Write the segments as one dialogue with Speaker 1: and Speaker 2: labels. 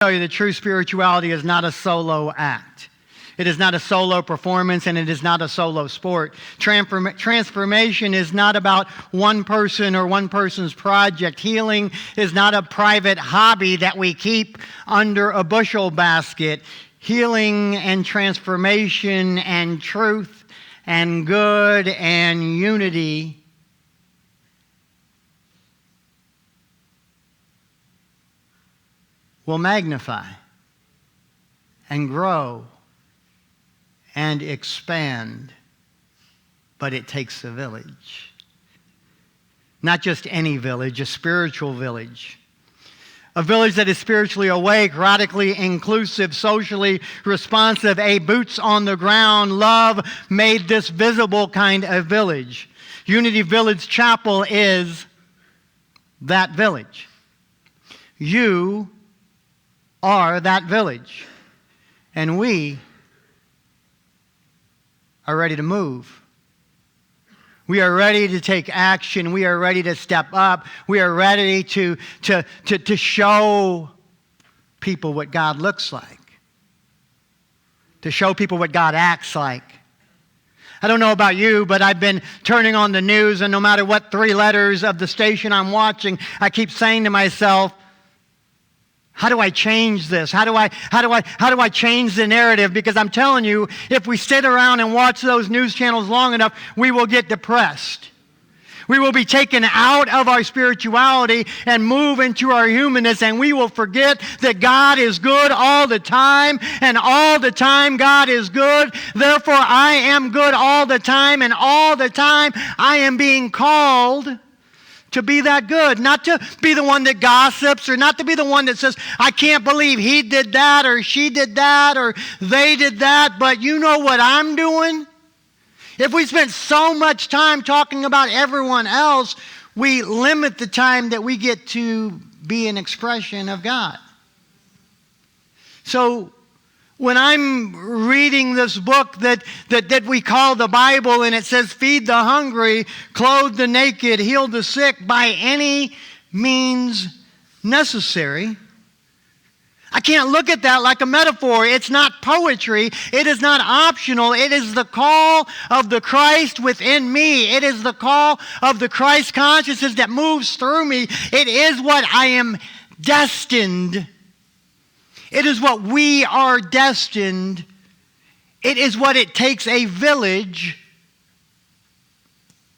Speaker 1: Tell you the true spirituality is not a solo act. It is not a solo performance, and it is not a solo sport. Transformation is not about one person or one person's project. Healing is not a private hobby that we keep under a bushel basket. Healing and transformation and truth and good and unity will magnify and grow and expand, but it takes a village. Not just any village, a spiritual village. A village that is spiritually awake, radically inclusive, socially responsive, a boots on the ground, love made this visible kind of village. Unity Village Chapel is that village. You are that village. And we are ready to move. We are ready to take action. We are ready to step up. We are ready to show people what God looks like. To show people what God acts like. I don't know about you, but I've been turning on the news, and no matter what three letters of the station I'm watching, I keep saying to myself, how do I change this? How do I change the narrative? Because I'm telling you, if we sit around and watch those news channels long enough, we will get depressed. We will be taken out of our spirituality and move into our humanness, and we will forget that God is good all the time, and all the time God is good. Therefore, I am good all the time, and all the time I am being called to be that good, not to be the one that gossips, or not to be the one that says, I can't believe he did that, or she did that, or they did that, but you know what I'm doing? If we spend so much time talking about everyone else, we limit the time that we get to be an expression of God. So when I'm reading this book that we call the Bible, and it says, feed the hungry, clothe the naked, heal the sick by any means necessary, I can't look at that like a metaphor. It's not poetry. It is not optional. It is the call of the Christ within me. It is the call of the Christ consciousness that moves through me. It is what I am destined. It is what we are destined. It is what it takes a village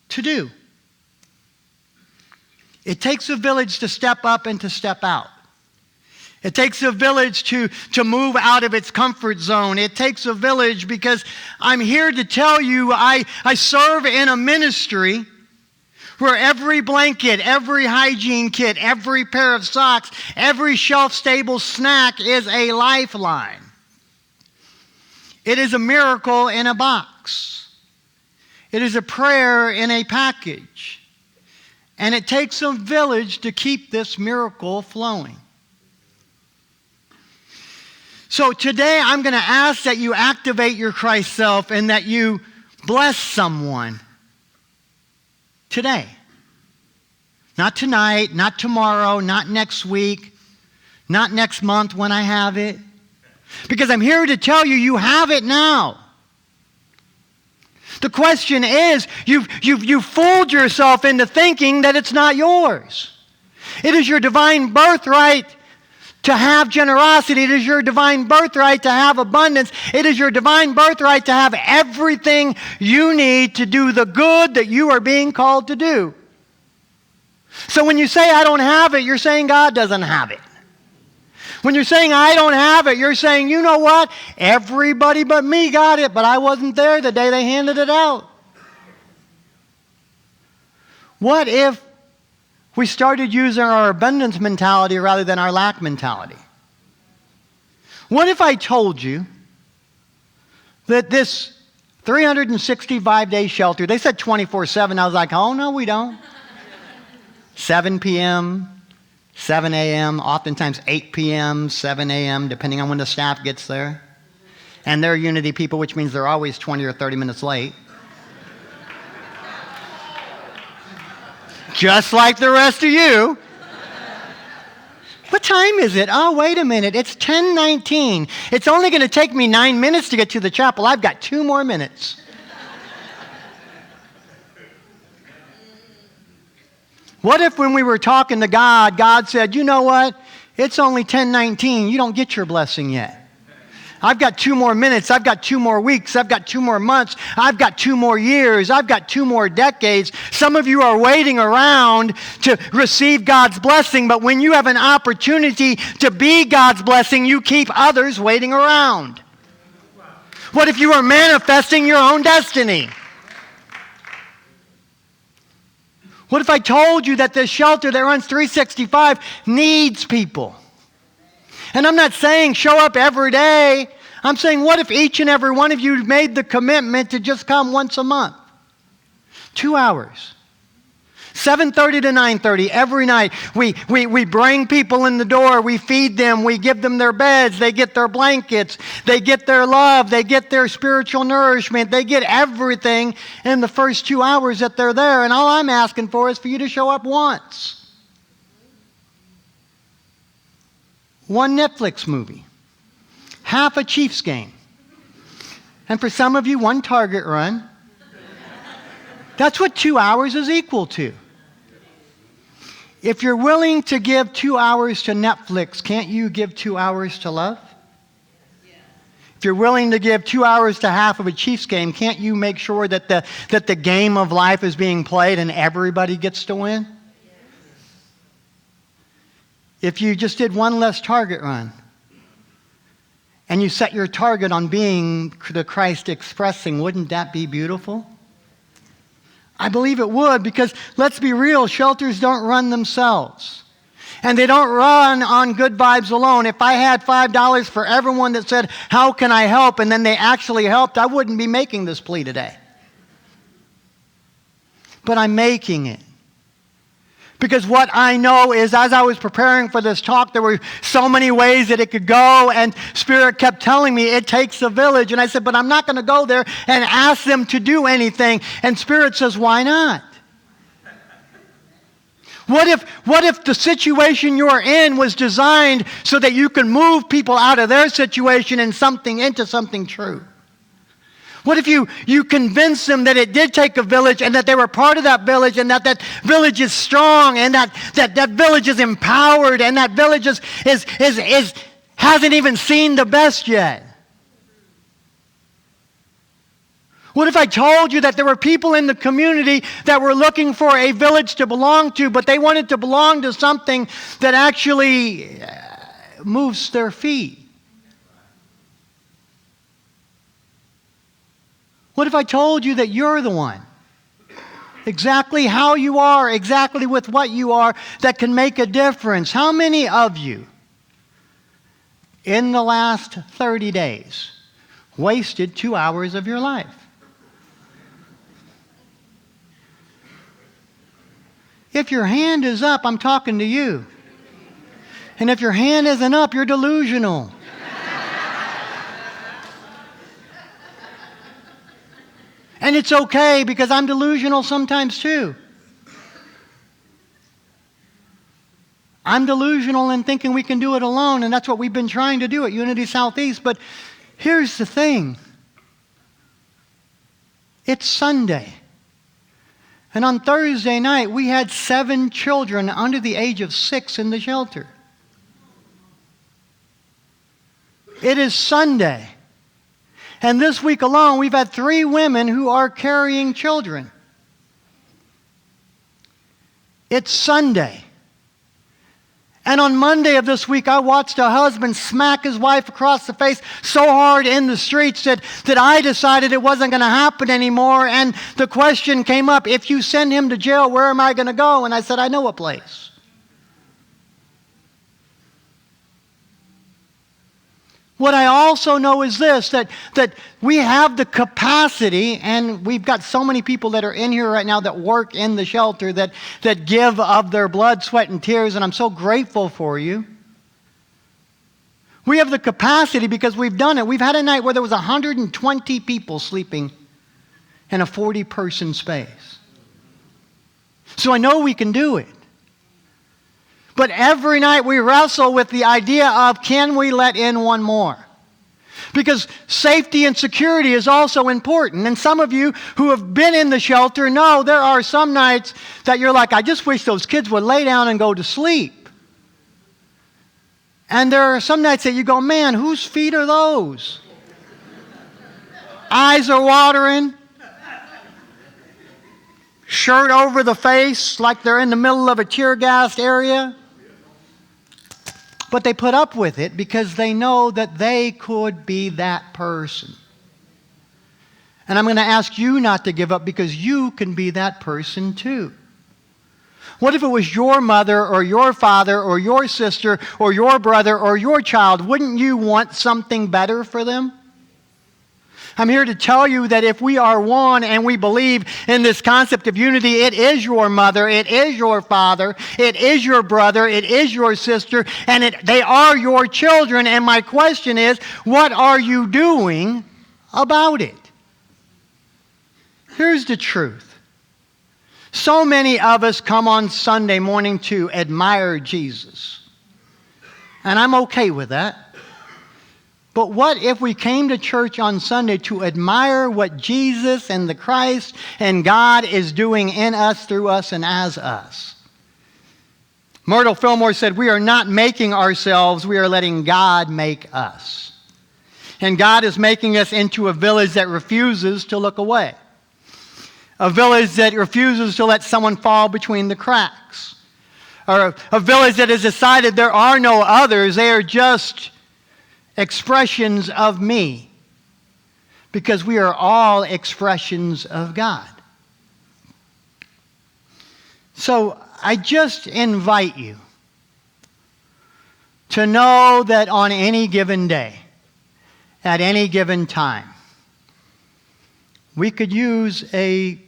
Speaker 1: to do. It takes a village to step up and to step out. It takes a village to move out of its comfort zone. It takes a village, because I'm here to tell you I serve in a ministry where every blanket, every hygiene kit, every pair of socks, every shelf-stable snack is a lifeline. It is a miracle in a box. It is a prayer in a package. And it takes a village to keep this miracle flowing. So today I'm going to ask that you activate your Christ self and that you bless someone today. Not tonight, not tomorrow, not next week, not next month when I have it. Because I'm here to tell you, you have it now. The question is, you've fooled yourself into thinking that it's not yours. It is your divine birthright to have generosity. It is your divine birthright to have abundance. It is your divine birthright to have everything you need to do the good that you are being called to do. So when you say, I don't have it, you're saying God doesn't have it. When you're saying, I don't have it, you're saying, you know what? Everybody but me got it, but I wasn't there the day they handed it out. What if we started using our abundance mentality rather than our lack mentality? What if I told you that this 365-day shelter, they said 24/7. I was like, oh, no, we don't. 7 p.m., 7 a.m., oftentimes 8 p.m., 7 a.m., depending on when the staff gets there. And they're Unity people, which means they're always 20 or 30 minutes late. Just like the rest of you. But What time is it? Oh, wait a minute. It's 10:19. It's only going to take me 9 minutes to get to the chapel. I've got 2 more minutes. What if when we were talking to God, God said, you know what? It's only 10:19. You don't get your blessing yet. I've got 2 more minutes. I've got 2 more weeks. I've got 2 more months. I've got 2 more years. I've got 2 more decades. Some of you are waiting around to receive God's blessing, but when you have an opportunity to be God's blessing, you keep others waiting around. What if you are manifesting your own destiny? What if I told you that this shelter that runs 365 needs people? And I'm not saying show up every day. I'm saying what if each and every one of you made the commitment to just come once a month? 2 hours. 7:30 to 9:30 every night. We bring people in the door. We feed them. We give them their beds. They get their blankets. They get their love. They get their spiritual nourishment. They get everything in the first 2 hours that they're there. And all I'm asking for is for you to show up once. 1 Netflix movie, half a Chiefs game, and for some of you, 1 Target run. That's what 2 hours is equal to. If you're willing to give 2 hours to Netflix, can't you give 2 hours to love? If you're willing to give 2 hours to half of a Chiefs game, can't you make sure that the game of life is being played and everybody gets to win? If you just did 1 less Target run and you set your target on being the Christ expressing, wouldn't that be beautiful? I believe it would, because let's be real, shelters don't run themselves. And they don't run on good vibes alone. If I had $5 for everyone that said, how can I help? And then they actually helped, I wouldn't be making this plea today. But I'm making it. Because what I know is, as I was preparing for this talk, there were so many ways that it could go, and Spirit kept telling me it takes a village. And I said, but I'm not going to go there and ask them to do anything. And Spirit says, why not? What if the situation you're in was designed so that you can move people out of their situation and into something true? What if you convince them that it did take a village and that they were part of that village and that village is strong and that village is empowered and that village hasn't even seen the best yet? What if I told you that there were people in the community that were looking for a village to belong to, but they wanted to belong to something that actually moves their feet? What if I told you that you're the one, exactly how you are, exactly with what you are, that can make a difference? How many of you in the last 30 days wasted 2 hours of your life? If your hand is up, I'm talking to you. And if your hand isn't up, you're delusional. And it's okay, because I'm delusional sometimes too. I'm delusional in thinking we can do it alone, and that's what we've been trying to do at Unity Southeast. But here's the thing. It's Sunday. And on Thursday night, we had 7 children under the age of 6 in the shelter. It is Sunday. And this week alone, we've had 3 women who are carrying children. It's Sunday. And on Monday of this week, I watched a husband smack his wife across the face so hard in the streets that I decided it wasn't going to happen anymore. And the question came up, if you send him to jail, where am I going to go? And I said, I know a place. What I also know is this, that we have the capacity, and we've got so many people that are in here right now that work in the shelter, that give of their blood, sweat, and tears, and I'm so grateful for you. We have the capacity because we've done it. We've had a night where there was 120 people sleeping in a 40-person space. So I know we can do it. But every night we wrestle with the idea of, can we let in one more? Because safety and security is also important. And some of you who have been in the shelter know there are some nights that you're like, I just wish those kids would lay down and go to sleep. And there are some nights that you go, man, whose feet are those? Eyes are watering. Shirt over the face like they're in the middle of a tear gas area. But they put up with it because they know that they could be that person. And I'm going to ask you not to give up because you can be that person too. What if it was your mother or your father or your sister or your brother or your child? Wouldn't you want something better for them? I'm here to tell you that if we are one and we believe in this concept of unity, it is your mother, it is your father, it is your brother, it is your sister, and they are your children. And my question is, what are you doing about it? Here's the truth. So many of us come on Sunday morning to admire Jesus. And I'm okay with that. But what if we came to church on Sunday to admire what Jesus and the Christ and God is doing in us, through us, and as us? Myrtle Fillmore said, we are not making ourselves, we are letting God make us. And God is making us into a village that refuses to look away. A village that refuses to let someone fall between the cracks. Or a village that has decided there are no others, they are just expressions of me, because we are all expressions of God. So I just invite you to know that on any given day, at any given time, we could use a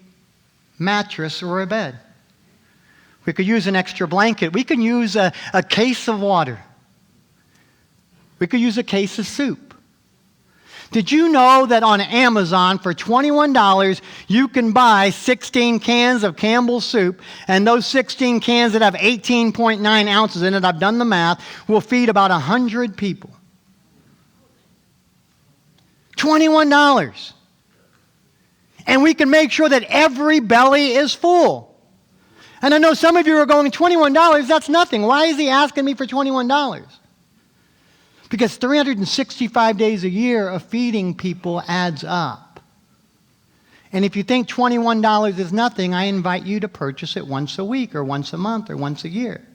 Speaker 1: mattress or a bed. We could use an extra blanket. We could use a case of water. We could use a case of soup. Did you know that on Amazon for $21 you can buy 16 cans of Campbell's soup, and those 16 cans that have 18.9 ounces in it, I've done the math, will feed about 100 people. $21. And we can make sure that every belly is full. And I know some of you are going, $21, that's nothing. Why is he asking me for $21? Because 365 days a year of feeding people adds up. And if you think $21 is nothing, I invite you to purchase it once a week or once a month or once a year.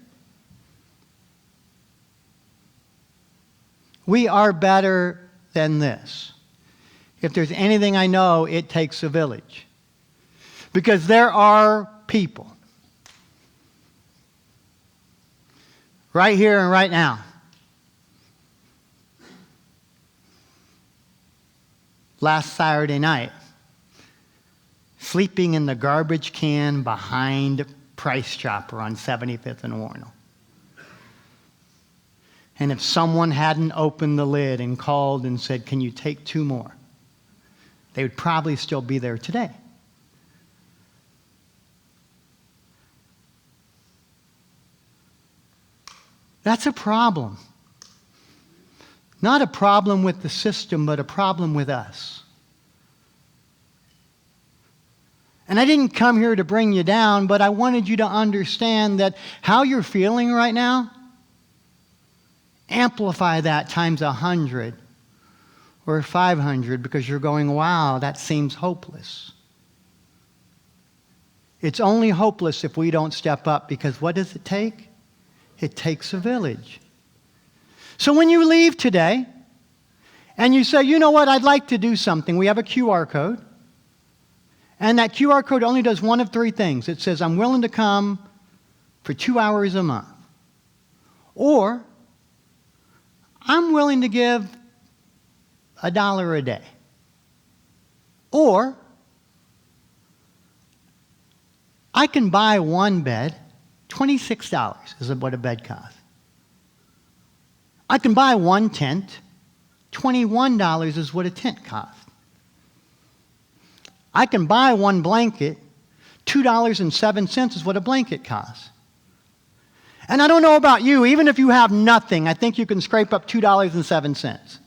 Speaker 1: We are better than this. If there's anything I know, it takes a village. Because there are people right here and right now last Saturday night, sleeping in the garbage can behind Price Chopper on 75th and Warnell. And if someone hadn't opened the lid and called and said, can you take 2 more? They would probably still be there today. That's a problem. Not a problem with the system, but a problem with us. And I didn't come here to bring you down, but I wanted you to understand that how you're feeling right now, amplify that times 100 or 500, because you're going, wow, that seems hopeless. It's only hopeless if we don't step up, because what does it take? It takes a village. So when you leave today and you say, you know what, I'd like to do something, we have a QR code. And that QR code only does one of 3 things. It says, I'm willing to come for 2 hours a month. Or, I'm willing to give $1 a day. Or, I can buy one bed, $26 is what a bed costs. I can buy one tent, $21 is what a tent costs. I can buy one blanket, $2.07 is what a blanket costs. And I don't know about you, even if you have nothing, I think you can scrape up $2.07.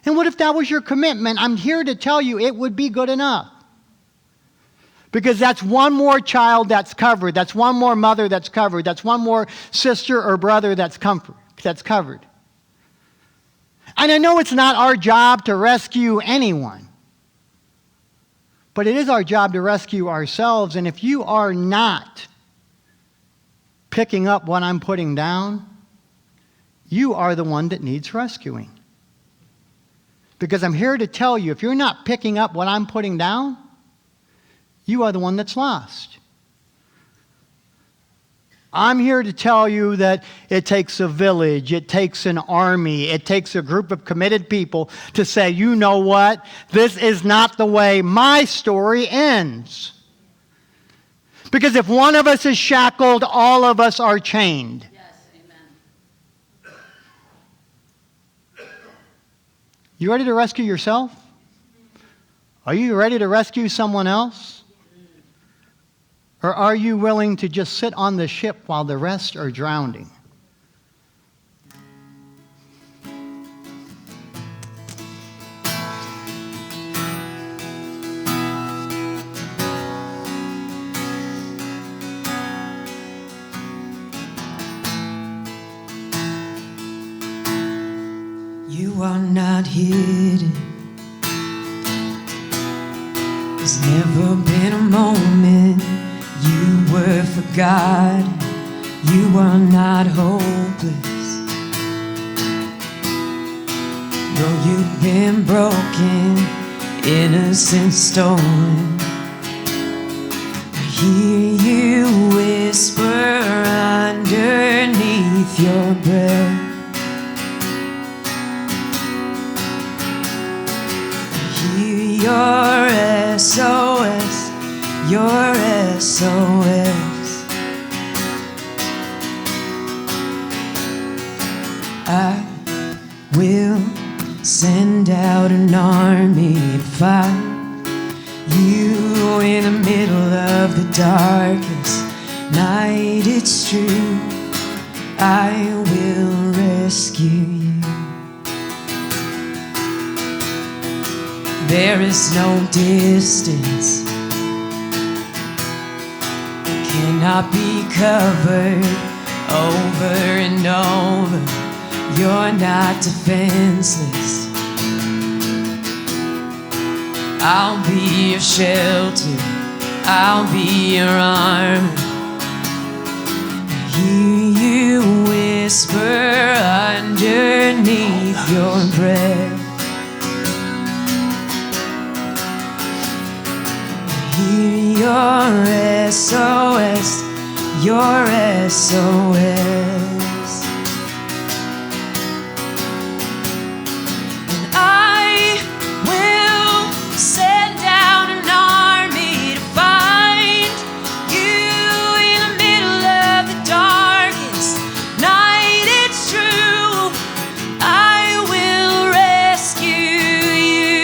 Speaker 1: And what if that was your commitment? I'm here to tell you it would be good enough. Because that's one more child that's covered. That's one more mother that's covered. That's one more sister or brother that's covered. And I know it's not our job to rescue anyone. But it is our job to rescue ourselves. And if you are not picking up what I'm putting down, you are the one that needs rescuing. Because I'm here to tell you, if you're not picking up what I'm putting down, you are the one that's lost. I'm here to tell you that it takes a village, it takes an army, it takes a group of committed people to say, you know what? This is not the way my story ends. Because if one of us is shackled, all of us are chained.
Speaker 2: Yes, amen.
Speaker 1: You ready to rescue yourself? Are you ready to rescue someone else? Or are you willing to just sit on the ship while the rest are drowning?
Speaker 3: You are not hidden. There's never been a moment you were forgotten. You are not hopeless. Though you've been broken, innocence stolen, I hear you whisper underneath your breath. I hear your SOS, your SOS. I will send out an army to fight you in the middle of the darkest night. It's true, I will rescue you. There is no distance cannot be covered over and over. You're not defenseless. I'll be your shelter, I'll be your armor. I hear you whisper underneath your breath. I hear your SOS, your SOS. And I will send down an army to find you in the middle of the darkest night. It's true, I will rescue you.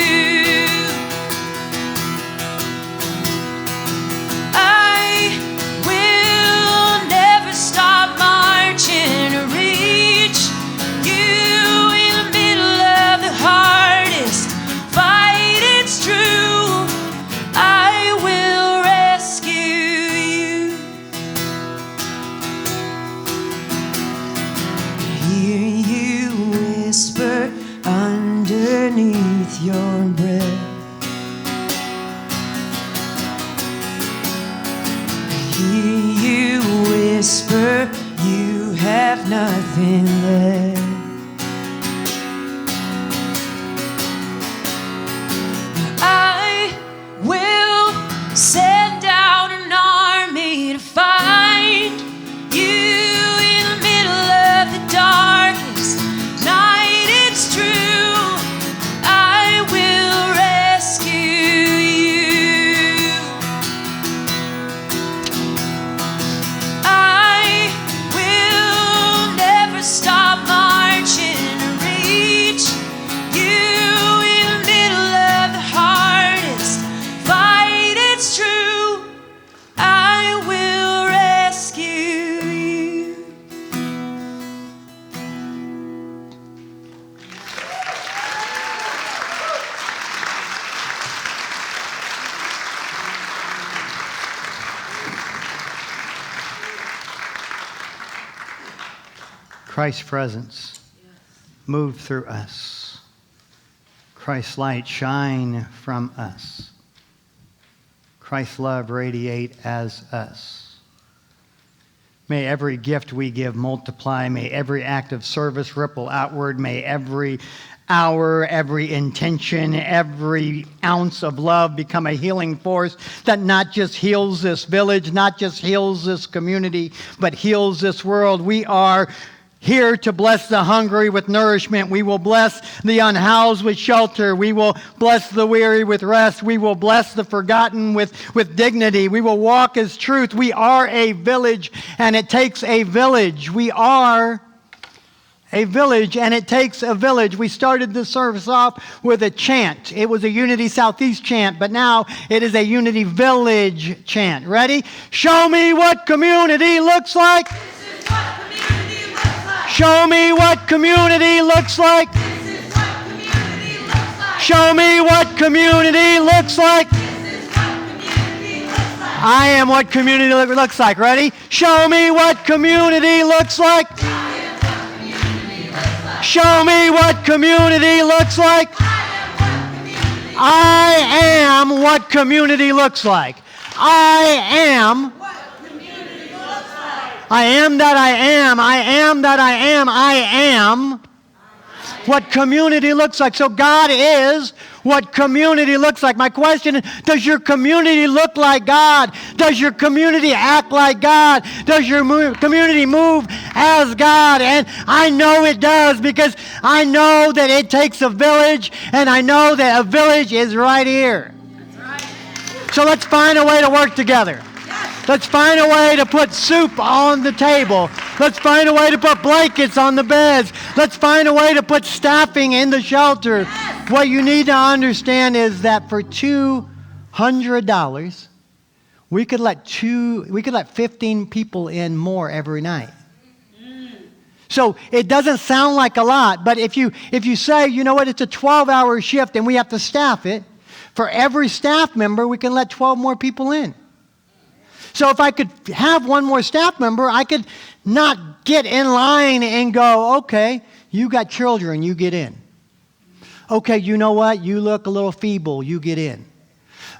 Speaker 3: I will never stop marching to reach you in the middle of the hardest fight. It's true, I will rescue you. I hear you whisper underneath your breath. I hear you whisper, you have nothing left. I will send down an army to find you in the middle of the darkest night. It's true, I will
Speaker 1: Christ's presence move through us. Christ's light shine from us. Christ's love radiate as us. May every gift we give multiply. May every act of service ripple outward. May every hour, every intention, every ounce of love become a healing force that not just heals this village, not just heals this community, but heals this world. We are here to bless the hungry with nourishment. We will bless the unhoused with shelter. We will bless the weary with rest. We will bless the forgotten with dignity. We will walk as truth. We are a village, and it takes a village. We are a village, and it takes a village. We started this service off with a chant. It was a Unity Southeast chant, but now it is a Unity Village chant. Ready? Show me what community looks like. Show me what community looks like.
Speaker 2: This is what community looks like.
Speaker 1: Show me what community looks like.
Speaker 2: This is what community looks like.
Speaker 1: I am what community looks like. Ready? Show me what community looks like. Show me what community looks like. I am what community looks like. I am. I am that I am. I am that I am. I am what community looks like. So God is what community looks like. My question is, does your community look like God? Does your community act like God? Does your community move as God? And I know it does, because I know that it takes a village, and I know that a village is right here. So let's find a way to work together. Let's find a way to put soup on the table. Let's find a way to put blankets on the beds. Let's find a way to put staffing in the shelter. Yes. What you need to understand is that for $200, we could let 15 people in more every night. So it doesn't sound like a lot, but if you say, you know what, it's a 12-hour shift and we have to staff it, for every staff member, we can let 12 more people in. So if I could have one more staff member, I could not get in line and go, okay, you got children, you get in. Okay, you know what? You look a little feeble, you get in.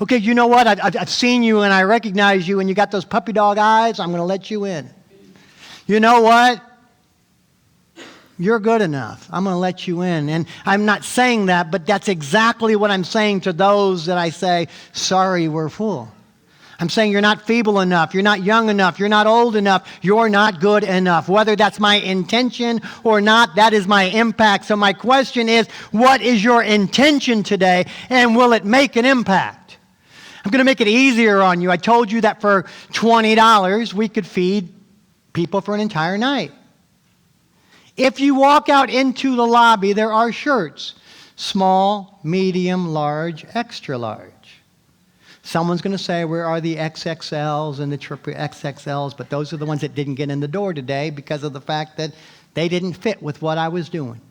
Speaker 1: Okay, you know what? I've seen you and I recognize you and you got those puppy dog eyes, I'm going to let you in. You know what? You're good enough. I'm going to let you in. And I'm not saying that, but that's exactly what I'm saying to those that I say, sorry, we're full. I'm saying you're not feeble enough, you're not young enough, you're not old enough, you're not good enough. Whether that's my intention or not, that is my impact. So my question is, what is your intention today, and will it make an impact? I'm going to make it easier on you. I told you that for $20, we could feed people for an entire night. If you walk out into the lobby, there are shirts, small, medium, large, extra large. Someone's going to say, where are the XXLs and the triple XXLs? But those are the ones that didn't get in the door today because of the fact that they didn't fit with what I was doing.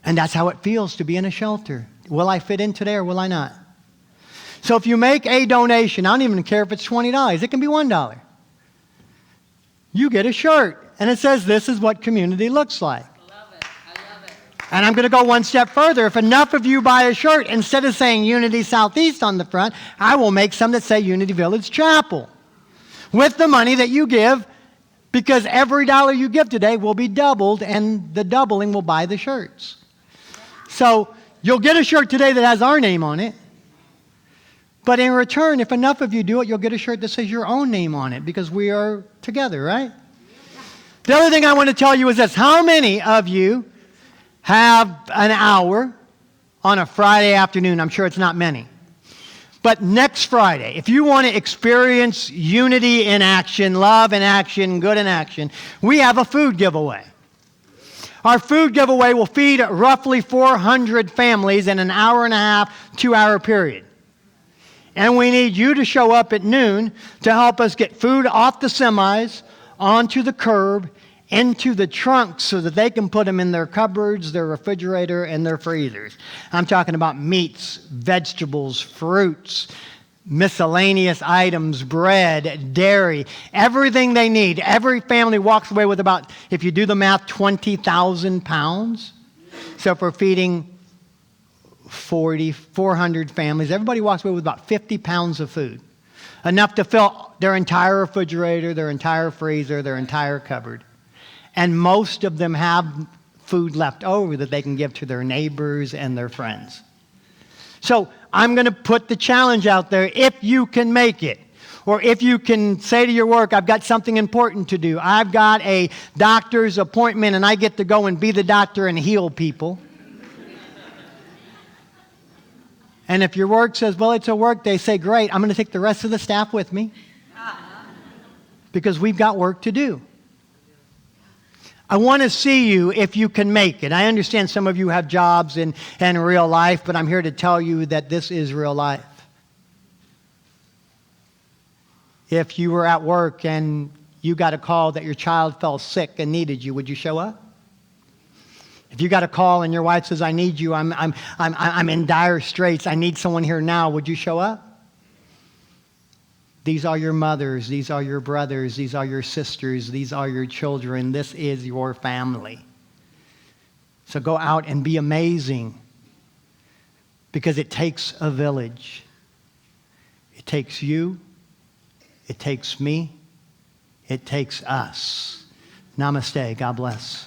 Speaker 1: And that's how it feels to be in a shelter. Will I fit in today or will I not? So if you make a donation, I don't even care if it's $20. It can be $1. You get a shirt. And it says, this is what community looks like. And I'm going to go one step further. If enough of you buy a shirt, instead of saying Unity Southeast on the front, I will make some that say Unity Village Chapel. With the money that you give, because every dollar you give today will be doubled, and the doubling will buy the shirts. So you'll get a shirt today that has our name on it. But in return, if enough of you do it, you'll get a shirt that says your own name on it, because we are together, right? The other thing I want to tell you is this. How many of you have an hour on a Friday afternoon? I'm sure it's not many. But next Friday, if you want to experience unity in action, love in action, good in action, we have a food giveaway. Our food giveaway will feed roughly 400 families in an hour and a half, 2-hour period. And we need you to show up at noon to help us get food off the semis, onto the curb, into the trunks so that they can put them in their cupboards, their refrigerator, and their freezers. I'm talking about meats, vegetables, fruits, miscellaneous items, bread, dairy, everything they need. Every family walks away with about, if you do the math, 20,000 pounds. So if we're feeding 400 families, everybody walks away with about 50 pounds of food. Enough to fill their entire refrigerator, their entire freezer, their entire cupboard. And most of them have food left over that they can give to their neighbors and their friends. So I'm going to put the challenge out there. If you can make it, or if you can say to your work, I've got something important to do. I've got a doctor's appointment and I get to go and be the doctor and heal people. And if your work says, well, it's a work day, say, great, I'm going to take the rest of the staff with me because we've got work to do. I want to see you if you can make it. I understand some of you have jobs in real life, but I'm here to tell you that this is real life. If you were at work and you got a call that your child fell sick and needed you, would you show up? If you got a call and your wife says, I need you, I'm in dire straits, I need someone here now, would you show up? These are your mothers, these are your brothers, these are your sisters, these are your children, this is your family. So go out and be amazing because it takes a village. It takes you, it takes me, it takes us. Namaste, God bless.